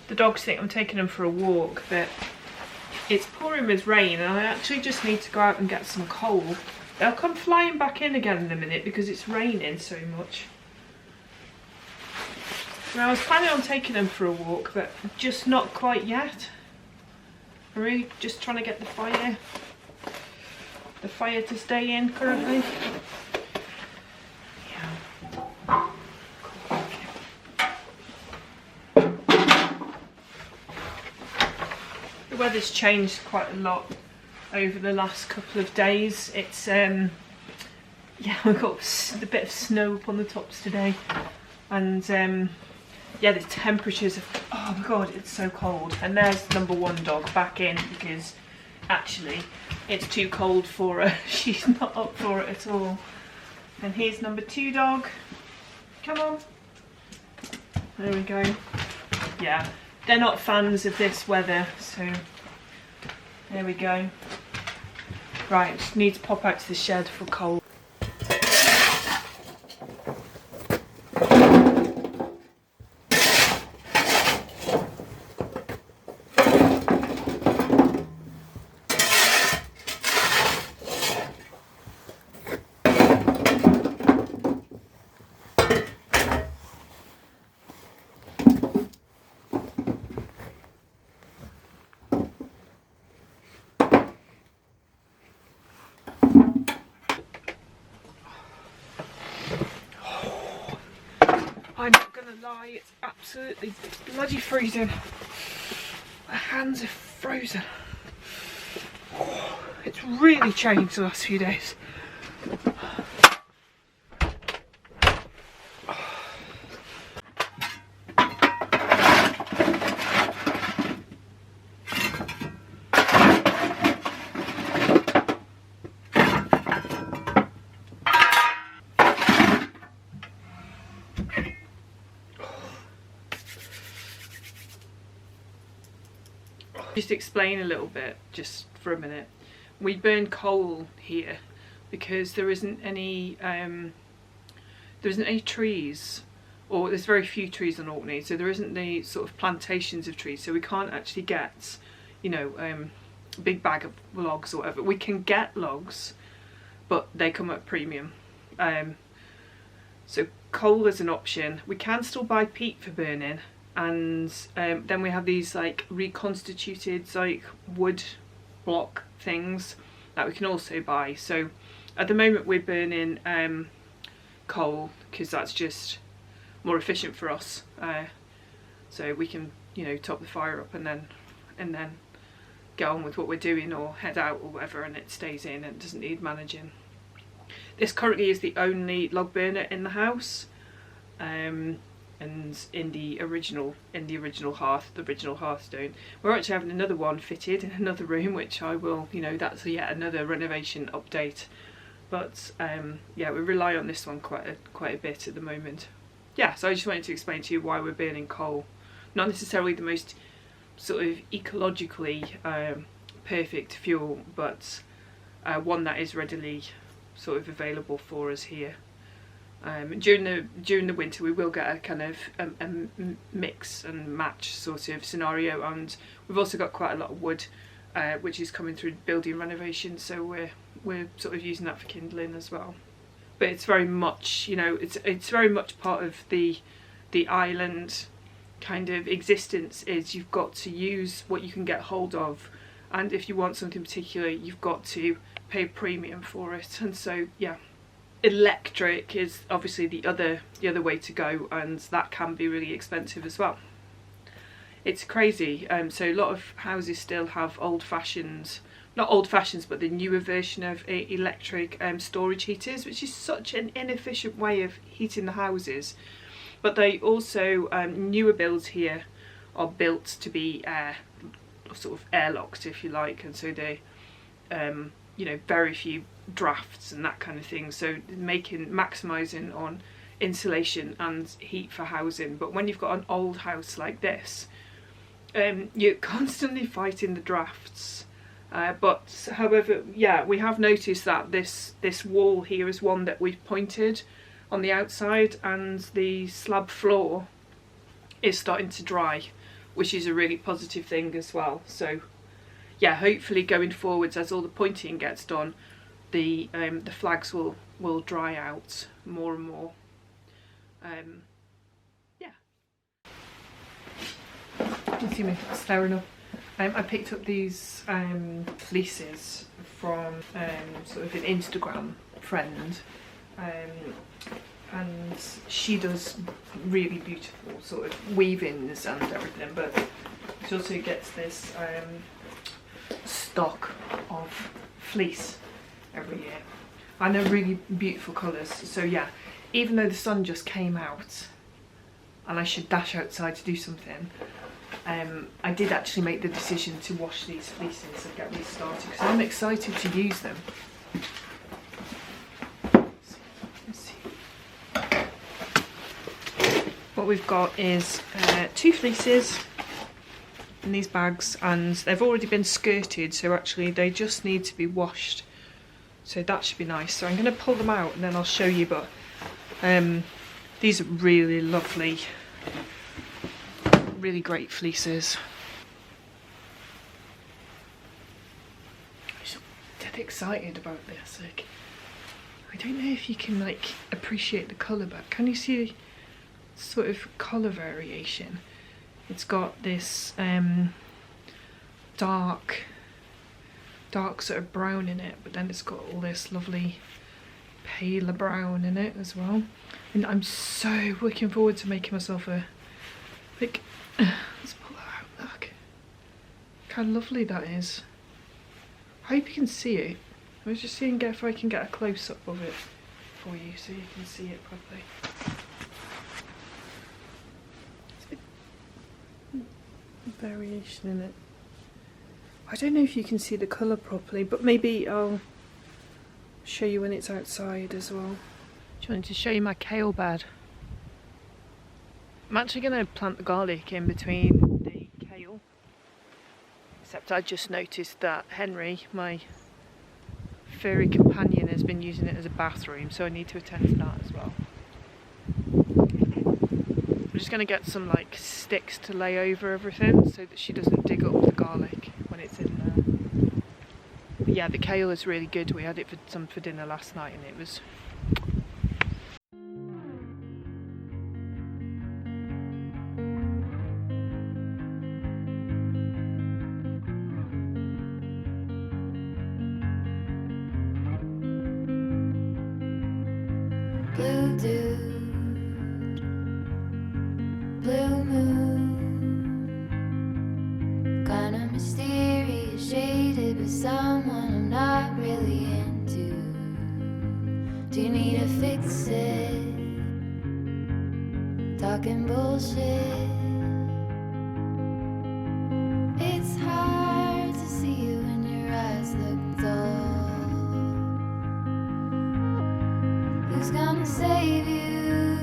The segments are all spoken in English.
The dogs think I'm taking them for a walk, but it's pouring with rain and I actually just need to go out and get some coal. They'll come flying back in again in a minute because it's raining so much. Well, I was planning on taking them for a walk, but just not quite yet. I'm really just trying to get the fire to stay in currently. Yeah. The weather's changed quite a lot over the last couple of days. It's yeah, we've got a bit of snow up on the tops today, and yeah, the temperatures have, oh my god, it's so cold. And there's number 1 dog back in because actually it's too cold for her. She's not up for it at all. And here's number 2 dog. Come on. There we go. Yeah, they're not fans of this weather, so there we go. Right, just need to pop out to the shed for coal. I'm not gonna lie, it's absolutely bloody freezing. My hands are frozen. It's really changed the last few days. Just explain a little bit, just for a minute. We burn coal here because there isn't any trees, or there's very few trees on Orkney, so there isn't the sort of plantations of trees, so we can't actually get, you know, a big bag of logs or whatever. We can get logs, but they come at premium. So coal is an option. We can still buy peat for burning. And then we have these like reconstituted like wood block things that we can also buy. So at the moment we're burning coal because that's just more efficient for us. So we can, you know, top the fire up and then get on with what we're doing, or head out or whatever, and it stays in and doesn't need managing. This currently is the only log burner in the house. And in the original hearth, the original hearthstone. We're actually having another one fitted in another room, which I will, you know, that's yet another renovation update. But yeah, we rely on this one quite a bit at the moment. Yeah, so I just wanted to explain to you why we're burning coal. Not necessarily the most sort of ecologically perfect fuel, but one that is readily sort of available for us here. During the winter we will get a kind of a mix and match sort of scenario, and we've also got quite a lot of wood which is coming through building renovations, so we're sort of using that for kindling as well. But it's very much, you know, it's very much part of the island kind of existence, is you've got to use what you can get hold of, and if you want something particular you've got to pay a premium for it. And so yeah, electric is obviously the other way to go, and that can be really expensive as well. It's crazy. So a lot of houses still have not old fashions, but the newer version of electric storage heaters, which is such an inefficient way of heating the houses. But they also, newer builds here are built to be sort of airlocked, if you like, and so they you know, very few drafts and that kind of thing, so maximising on insulation and heat for housing. But when you've got an old house like this, you're constantly fighting the drafts. But however, yeah, we have noticed that this wall here is one that we've pointed on the outside, and the slab floor is starting to dry. which is a really positive thing as well. So yeah, hopefully going forwards, as all the pointing gets done, the flags will dry out more and more. Yeah. You see me staring up. I picked up these fleeces from sort of an Instagram friend, and she does really beautiful sort of weavings and everything, but she also gets this stock of fleece every year, and they're really beautiful colours. So yeah, even though the sun just came out and I should dash outside to do something, I did actually make the decision to wash these fleeces and get these started because I'm excited to use them. Let's see. What we've got is 2 fleeces in these bags, and they've already been skirted, so actually they just need to be washed, so that should be nice. So I'm going to pull them out and then I'll show you, but these are really lovely, really great fleeces. I'm so dead excited about this. Like, I don't know if you can like appreciate the colour, but can you see sort of colour variation? It's got this dark sort of brown in it, but then it's got all this lovely paler brown in it as well. And I'm so looking forward to making myself a, like, let's pull that out, look how lovely that is. I hope you can see it. I was just seeing if I can get a close-up of it for you so you can see it properly. Variation in it. I don't know if you can see the colour properly, but maybe I'll show you when it's outside as well. Just wanted to show you my kale bed. I'm actually going to plant the garlic in between the kale, except I just noticed that Henry, my furry companion, has been using it as a bathroom, so I need to attend to that as well. I'm just going to get some like sticks to lay over everything so that she doesn't dig up the garlic when it's in there. But yeah, the kale is really good. We had it for dinner last night and it was... Blue dude, blue moon, kinda mysterious, shaded with someone I'm not really into. Do you need to fix it? Talking bullshit. It's hard to see you when your eyes look dull. Who's gonna save you?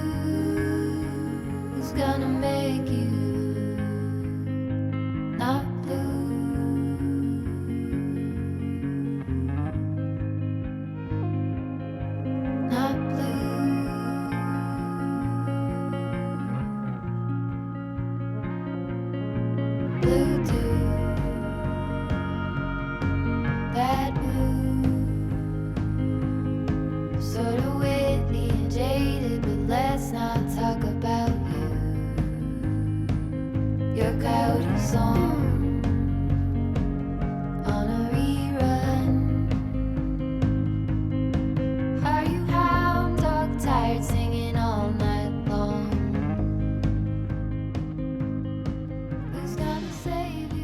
Who's gonna make you not blue? Not blue. Blue dude, bad mood, sorta witty and jaded, but let's not talk about you. Your coyote song on a rerun. Are you hound dog tired, singing all night long? Who's gonna save you?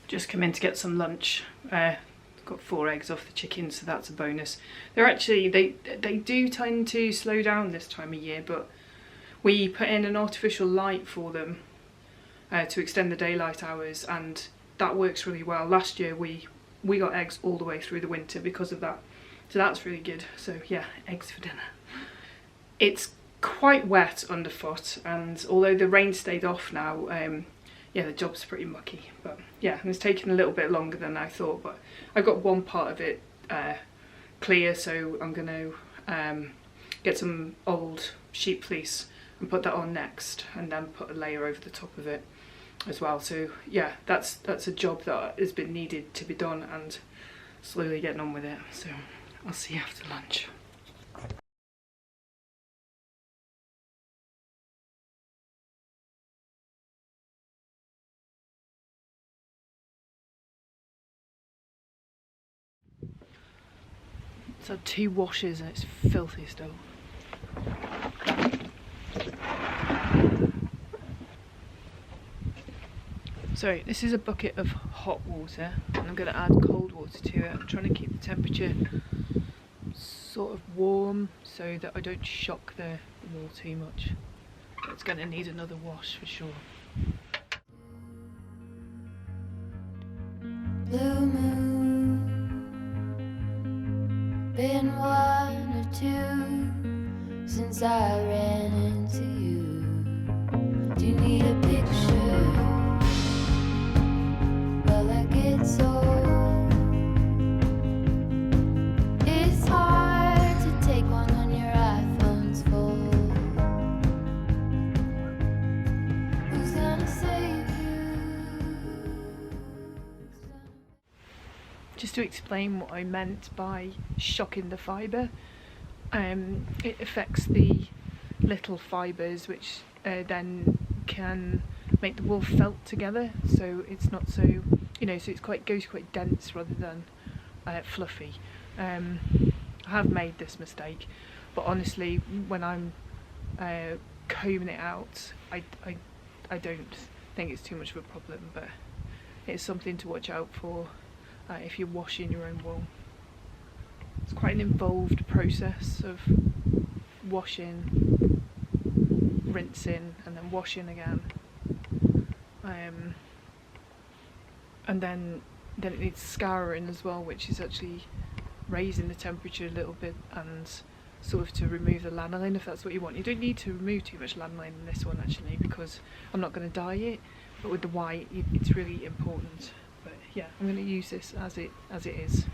Just come in to get some lunch. got 4 eggs off the chickens, so that's a bonus. They're actually, they do tend to slow down this time of year, but we put in an artificial light for them to extend the daylight hours, and that works really well. Last year we got eggs all the way through the winter because of that, so that's really good. So yeah, eggs for dinner. It's quite wet underfoot, and although the rain stayed off now, yeah, the job's pretty mucky. But yeah, and it's taken a little bit longer than I thought, but I got one part of it clear, so I'm going to get some old sheep fleece and put that on next, and then put a layer over the top of it as well. So yeah, that's a job that has been needed to be done, and slowly getting on with it. So I'll see you after lunch. It's had 2 washes and it's filthy still. So this is a bucket of hot water, and I'm going to add cold water to it. I'm trying to keep the temperature sort of warm so that I don't shock the wall too much. But it's going to need another wash for sure. Blue moon, been 1 or 2 since I ran into you. Do you need a picture? Well, I get so it's hard to take one when your iPhone's full. Who's gonna save you? Just to explain what I meant by shocking the fibre, it affects the little fibres, which then can make the wool felt together, so it's not so, you know, so it goes quite dense rather than fluffy. I have made this mistake, but honestly, when I'm combing it out, I don't think it's too much of a problem, but it's something to watch out for if you're washing your own wool. It's quite an involved process of washing, rinsing, and then washing again. And then it needs scouring as well, which is actually raising the temperature a little bit and sort of to remove the lanolin if that's what you want. You don't need to remove too much lanolin in this one actually, because I'm not going to dye it, but with the white it's really important. But yeah, I'm going to use this as it is.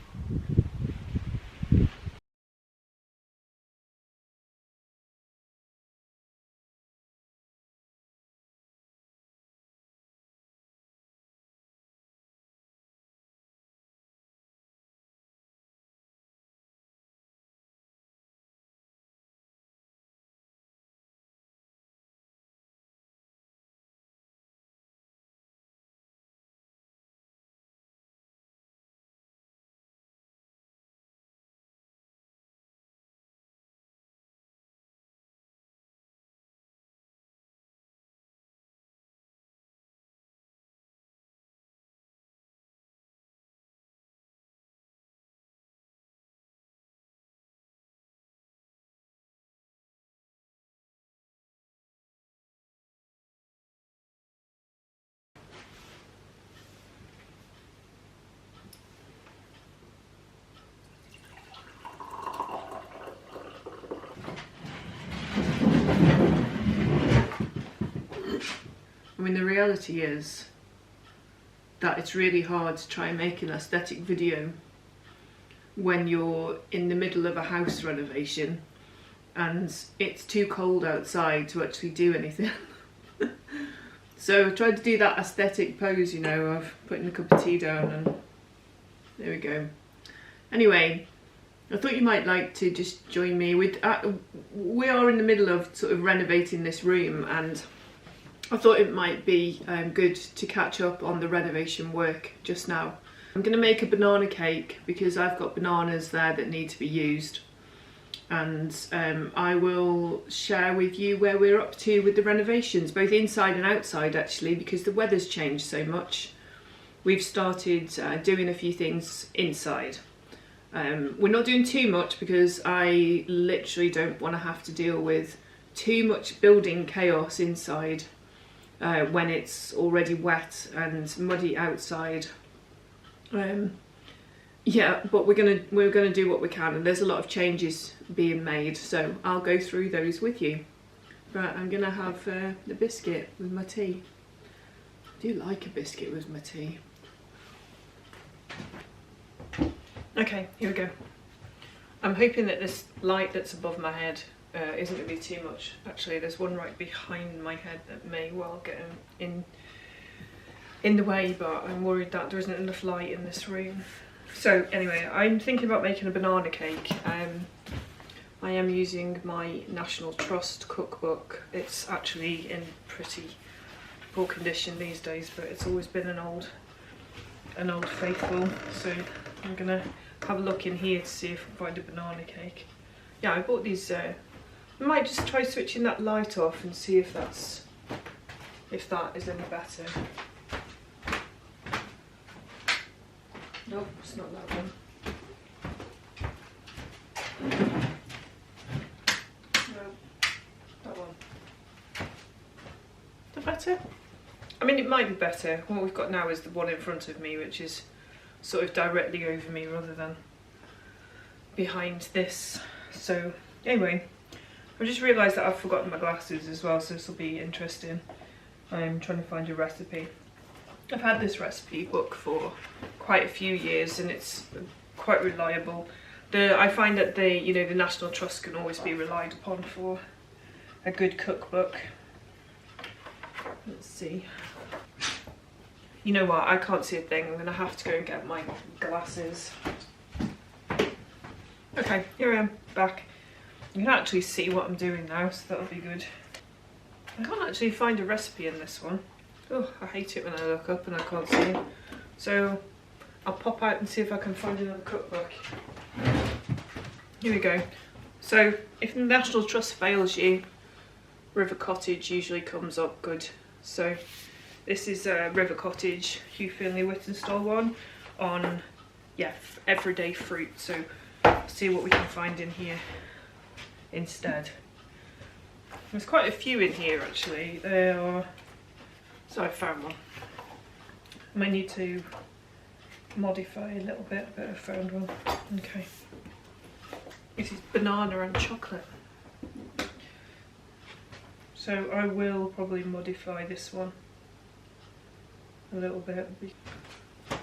I mean, the reality is that it's really hard to try and make an aesthetic video when you're in the middle of a house renovation and it's too cold outside to actually do anything. So I tried to do that aesthetic pose, you know, of putting a cup of tea down, and there we go. Anyway, I thought you might like to just join me with, we are in the middle of sort of renovating this room, and I thought it might be good to catch up on the renovation work just now. I'm going to make a banana cake because I've got bananas there that need to be used, and I will share with you where we're up to with the renovations, both inside and outside actually, because the weather's changed so much. we've started doing a few things inside. We're not doing too much because I literally don't want to have to deal with too much building chaos inside when it's already wet and muddy outside. Yeah, but we're gonna do what we can, and there's a lot of changes being made, so I'll go through those with you. Right, I'm gonna have the biscuit with my tea. I do like a biscuit with my tea. Okay, here we go. I'm hoping that this light that's above my head isn't going to be too much. Actually, there's one right behind my head that may well get in the way, but I'm worried that there isn't enough light in this room. So anyway, I'm thinking about making a banana cake. I am using my National Trust cookbook. It's actually in pretty poor condition these days, but it's always been an old faithful. So I'm gonna have a look in here to see if I can find a banana cake. Yeah, I bought these. I might just try switching that light off and see if that is any better. Nope, it's not that one. No, that one. Is that better? I mean, it might be better. What we've got now is the one in front of me, which is sort of directly over me rather than behind this. So anyway, I just realised that I've forgotten my glasses as well, so this will be interesting. I'm trying to find a recipe. I've had this recipe book for quite a few years and it's quite reliable. I find that the National Trust can always be relied upon for a good cookbook. Let's see. You know what, I can't see a thing. I'm going to have to go and get my glasses. Okay, here I am, back. You can actually see what I'm doing now, so that'll be good. I can't actually find a recipe in this one. Oh, I hate it when I look up and I can't see it. So I'll pop out and see if I can find another cookbook. Here we go. So if the National Trust fails you, River Cottage usually comes up good. So this is a River Cottage Hugh Finley Whittenstall one on, yeah, everyday fruit. So see what we can find in here instead. There's quite a few in here actually. So I found one. I might need to modify a little bit, but I found one. Okay. This is banana and chocolate. So I will probably modify this one a little bit.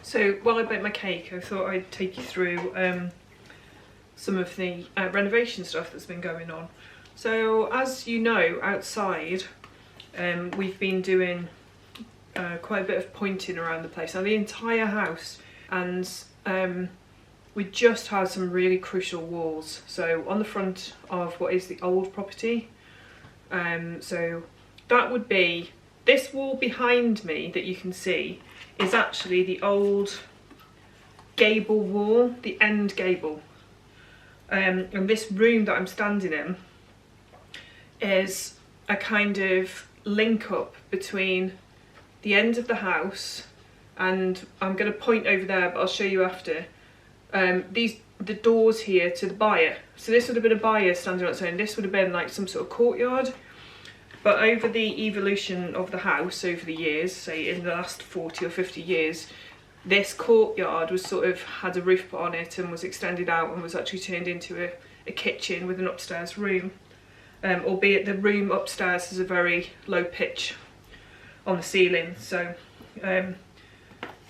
So while I bake my cake, I thought I'd take you through some of the renovation stuff that's been going on. So as you know, outside we've been doing quite a bit of pointing around the place. Now the entire house, and we just had some really crucial walls. So on the front of what is the old property, so that would be this wall behind me that you can see is actually the old gable wall, the end gable. And this room that I'm standing in is a kind of link up between the end of the house, and I'm going to point over there, but I'll show you after. The doors here to the byre. So this would have been a byre standing outside, and this would have been like some sort of courtyard. But over the evolution of the house over the years, say in the last 40 or 50 years, this courtyard was sort of had a roof put on it and was extended out and was actually turned into a kitchen with an upstairs room. Albeit the room upstairs has a very low pitch on the ceiling, so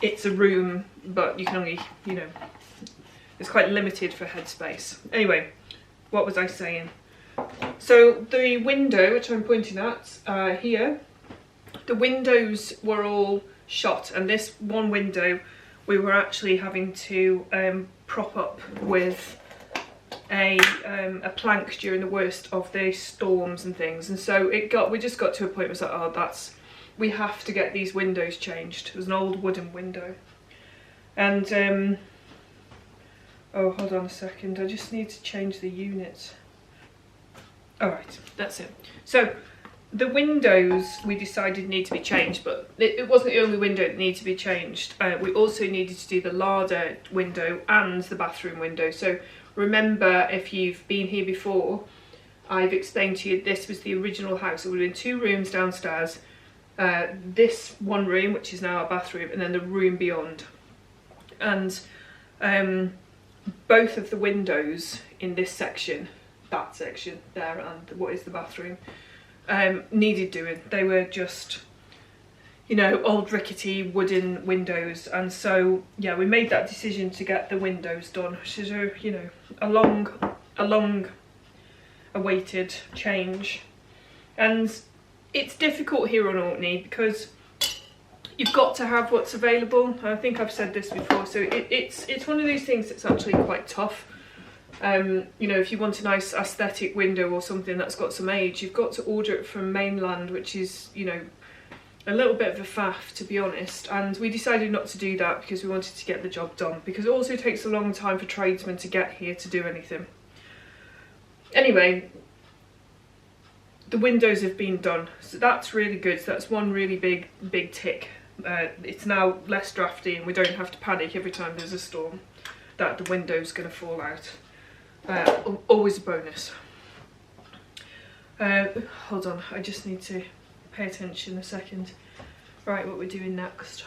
it's a room, but you can only, it's quite limited for headspace. Anyway, what was I saying? So the window, which I'm pointing at here, the windows were all shot, and this one window we were actually having to prop up with a plank during the worst of the storms and things, and so we just got to a point where it was like, oh, we have to get these windows changed. It was an old wooden window, and oh, hold on a second, I just need to change the units. Alright, that's it. So the windows we decided need to be changed, but it wasn't the only window that needed to be changed. We also needed to do the larder window and the bathroom window. So remember, if you've been here before, I've explained to you this was the original house. It would have been 2 rooms downstairs, this one room, which is now our bathroom, and then the room beyond. And both of the windows in this section, that section there, and what is the bathroom, needed doing. They were just, you know, old rickety wooden windows, and so yeah, we made that decision to get the windows done, which is a, you know, a long awaited change. And it's difficult here on Orkney because you've got to have what's available. I think I've said this before, so it's one of those things that's actually quite tough. You know, if you want a nice aesthetic window or something that's got some age, you've got to order it from mainland, which is, you know, a little bit of a faff, to be honest. And we decided not to do that because we wanted to get the job done, because it also takes a long time for tradesmen to get here to do anything. Anyway, the windows have been done, so that's really good. So that's one really big tick. It's now less drafty and we don't have to panic every time there's a storm that the window's going to fall out. Always a bonus. Hold on, I just need to pay attention a second. Right, what we're doing next.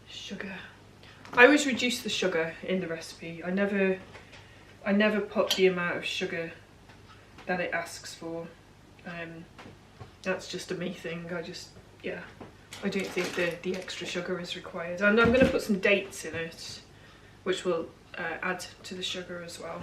Sugar. I always reduce the sugar in the recipe. I never put the amount of sugar that it asks for. That's just a me thing. Yeah, I don't think the extra sugar is required. And I'm going to put some dates in it, which will add to the sugar as well.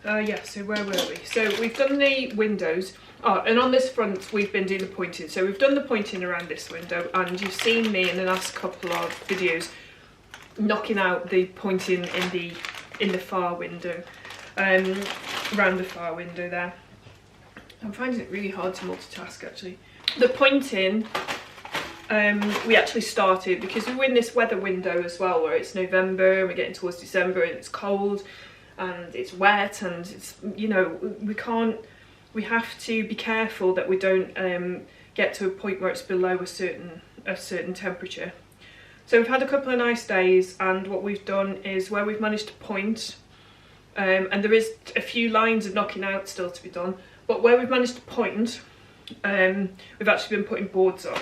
Yeah, so where were we? So we've done the windows. Oh, and on this front we've been doing the pointing. So we've done the pointing around this window, and you've seen me in the last couple of videos knocking out the pointing in the far window, around the far window there. I'm finding it really hard to multitask actually. The pointing, we actually started because we were in this weather window as well, where it's November and we're getting towards December and it's cold and it's wet, and it's, you know, we have to be careful that we don't get to a point where it's below a certain temperature. So we've had a couple of nice days, and what we've done is where we've managed to point, and there is a few lines of knocking out still to be done, but where we've managed to point, we've actually been putting boards up,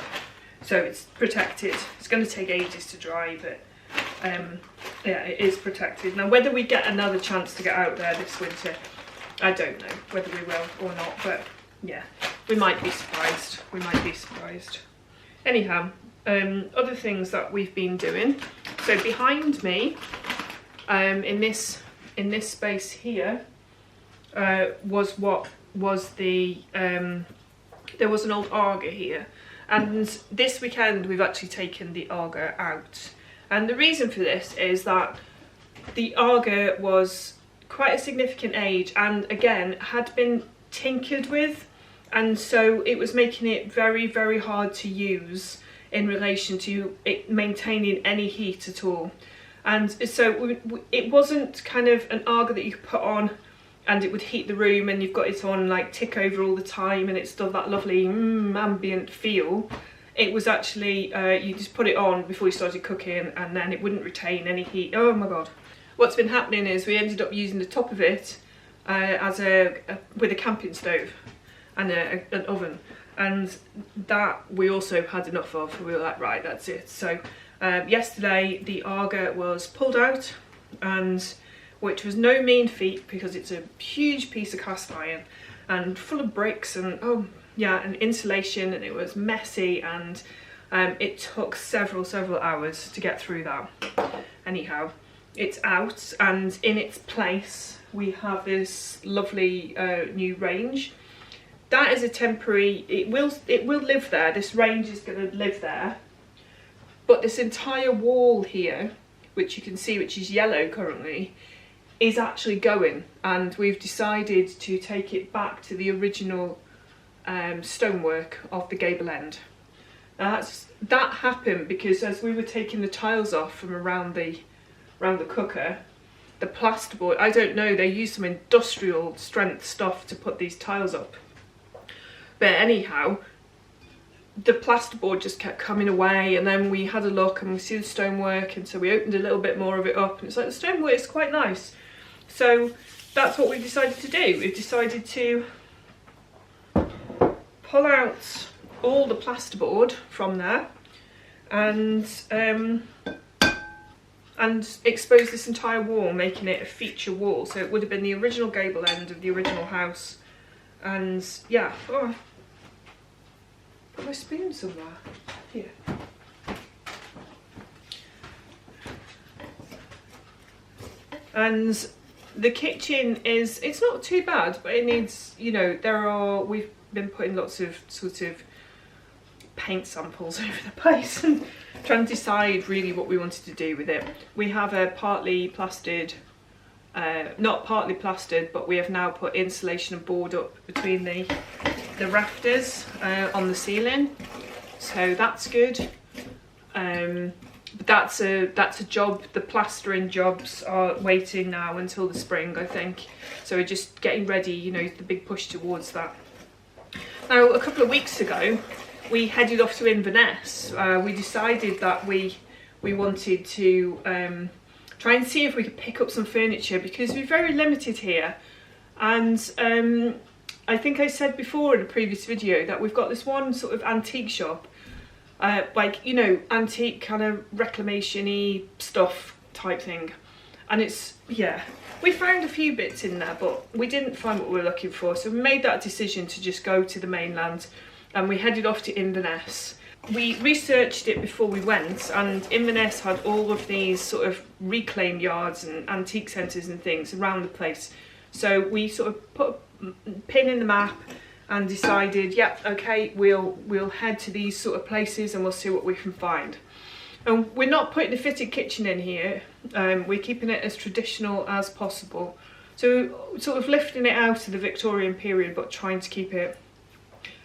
so it's protected. It's going to take ages to dry, but yeah, it is protected. Now, whether we get another chance to get out there this winter, I don't know whether we will or not, but yeah, we might be surprised. We might be surprised. Anyhow, other things that we've been doing. So behind me, in this space here, was the there was an old Arga here, and this weekend we've actually taken the Arga out. And the reason for this is that the Arga was quite a significant age, and again had been tinkered with, and so it was making it very hard to use in relation to it maintaining any heat at all. And so it wasn't kind of an Arga that you could put on and it would heat the room and you've got it on like tick over all the time and it's still that lovely ambient feel. It was actually, you just put it on before you started cooking and then it wouldn't retain any heat. Oh my god. What's been happening is we ended up using the top of it as with a camping stove and an oven, and that we also had enough of. We were like, right, that's it. So yesterday the Arga was pulled out, and which was no mean feat because it's a huge piece of cast iron and full of bricks and and insulation, and it was messy, and it took several hours to get through that. Anyhow, it's out, and in its place we have this lovely new range. That is a temporary, it will live there. This range is going to live there, but this entire wall here, which you can see, which is yellow currently, is actually going, and we've decided to take it back to the original stonework of the gable end. Now that happened because as we were taking the tiles off from around the cooker, the plasterboard, I don't know, they use some industrial strength stuff to put these tiles up. But anyhow, the plasterboard just kept coming away, and then we had a look and we see the stonework, and so we opened a little bit more of it up, and it's like the stonework is quite nice. So that's what we decided to do. We've decided to pull out all the plasterboard from there and expose this entire wall, making it a feature wall. So it would have been the original gable end of the original house. And yeah, oh, put my spoon somewhere. Here. And the kitchen is, it's not too bad, but it needs, you know, we've been putting lots of sort of paint samples over the place and trying to decide really what we wanted to do with it. We have a partly plastered, not partly plastered, but we have now put insulation and board up between the rafters on the ceiling, so that's good. But that's a job. The plastering jobs are waiting now until the spring, I think. So we're just getting ready, you know, the big push towards that. Now, a couple of weeks ago, we headed off to Inverness. We decided that we wanted to try and see if we could pick up some furniture, because we're very limited here. And I think I said before in a previous video that we've got this one sort of antique shop, like, you know, antique kind of reclamation-y stuff type thing. And it's, yeah, we found a few bits in there, but we didn't find what we were looking for. So we made that decision to just go to the mainland, and we headed off to Inverness. We researched it before we went, and Inverness had all of these sort of reclaim yards and antique centres and things around the place. So we sort of put a pin in the map and decided, yeah, okay, we'll head to these sort of places and we'll see what we can find. And we're not putting a fitted kitchen in here. We're keeping it as traditional as possible. So sort of lifting it out of the Victorian period, but trying to keep it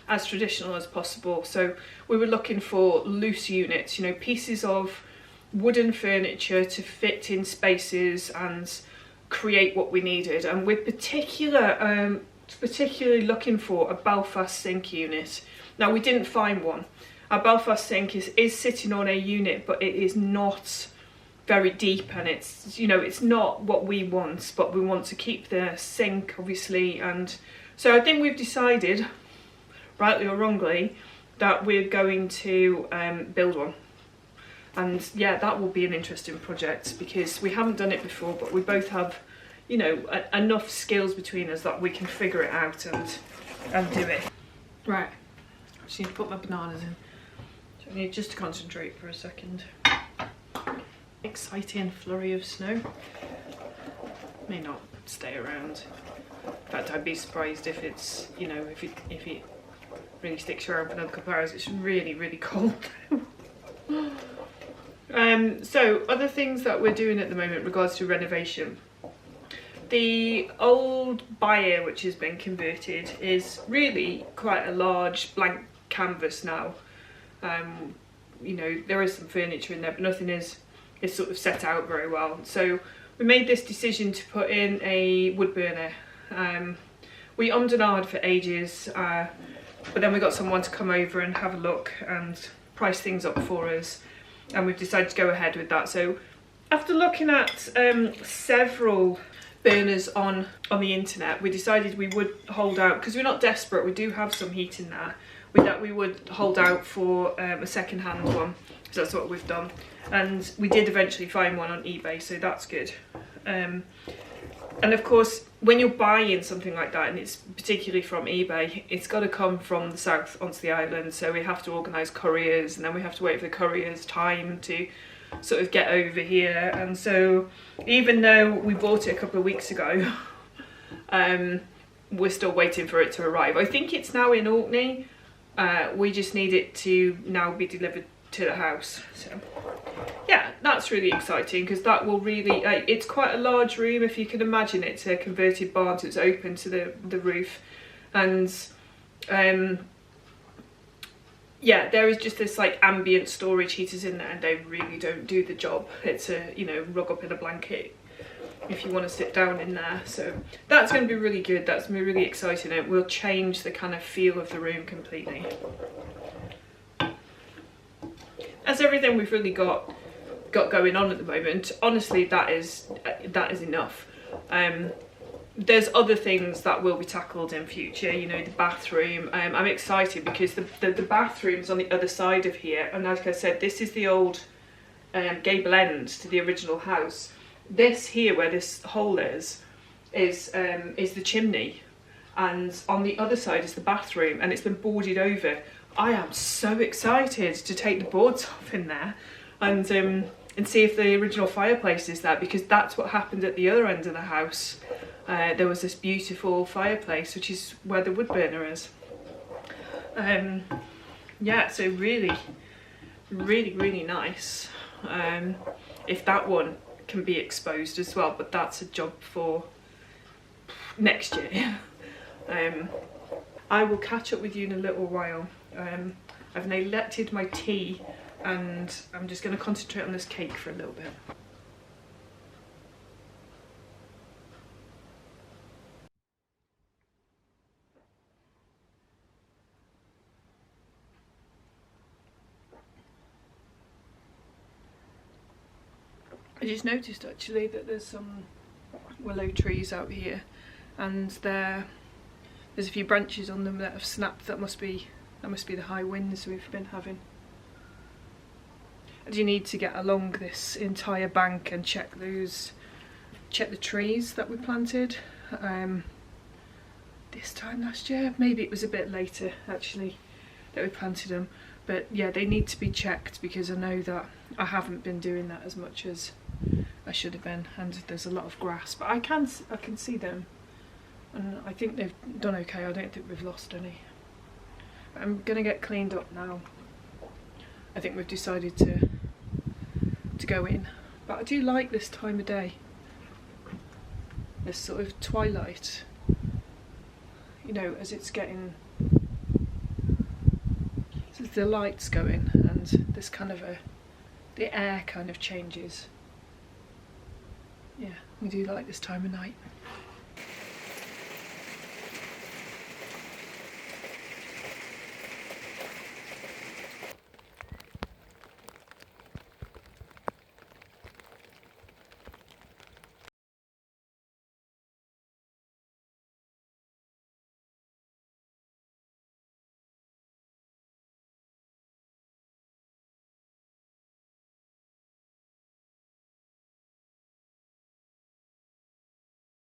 as traditional as possible. So we were looking for loose units, you know, pieces of wooden furniture to fit in spaces and create what we needed. And we're particularly looking for a Belfast sink unit. Now, we didn't find one. Our Belfast sink is sitting on a unit, but it is not very deep, and it's, you know, it's not what we want, but we want to keep the sink, obviously. And so I think we've decided, rightly or wrongly, that we're going to build one. And yeah, that will be an interesting project, because we haven't done it before, but we both have, you know, enough skills between us that we can figure it out and do it. Right, I just need to put my bananas in. So I need just to concentrate for a second. Exciting flurry of snow. May not stay around. In fact, I'd be surprised if it's, you know, if it really sticks around for another couple of hours. It's really, really cold. So other things that we're doing at the moment in regards to renovation. The old byre, which has been converted, is really quite a large blank canvas now. You know, there is some furniture in there, but nothing is sort of set out very well. So we made this decision to put in a wood burner. We ummed and ahed for ages, but then we got someone to come over and have a look and price things up for us, and we've decided to go ahead with that. So after looking at several burners on the internet, we decided we would hold out, because we're not desperate, we do have some heat in there, that we would hold out for a second-hand one. So that's what we've done, and we did eventually find one on eBay, so that's good. And of course, when you're buying something like that, and it's particularly from eBay, it's got to come from the south onto the island, so we have to organise couriers, and then we have to wait for the courier's time to sort of get over here. And so even though we bought it a couple of weeks ago, we're still waiting for it to arrive. I think it's now in Orkney. We just need it to now be delivered to the house. So yeah, that's really exciting, because that will really, it's quite a large room. If you can imagine, it's a converted barn, so it's open to the roof. And yeah, there is just this like ambient storage heaters in there, and they really don't do the job. It's a, you know, rug up in a blanket if you want to sit down in there. So that's going to be really good. That's going to be really exciting. It will change the kind of feel of the room completely. That's everything we've really got going on at the moment. Honestly, that is enough. There's other things that will be tackled in future, you know, the bathroom. I'm excited because the bathroom's on the other side of here, and like I said, this is the old gable end to the original house. This here, where this hole is the chimney, and on the other side is the bathroom, and it's been boarded over. I am so excited to take the boards off in there and see if the original fireplace is there, because that's what happened at the other end of the house. There was this beautiful fireplace, which is where the wood burner is. Yeah, so really, really, really nice. If that one can be exposed as well, but that's a job for next year. I will catch up with you in a little while. I've neglected my tea, and I'm just going to concentrate on this cake for a little bit. I just noticed actually that there's some willow trees out here, and there's a few branches on them that have snapped. That must be the high winds we've been having. I do need to get along this entire bank and check the trees that we planted this time last year. Maybe it was a bit later actually that we planted them, but yeah, they need to be checked, because I know that I haven't been doing that as much as I should have been, and there's a lot of grass, but I can see them, and I think they've done okay. I don't think we've lost any. I'm gonna get cleaned up now. I think we've decided to go in, but I do like this time of day, this sort of twilight, you know, as it's getting, as the lights going, and this kind of the air kind of changes. Yeah, we do like this time of night.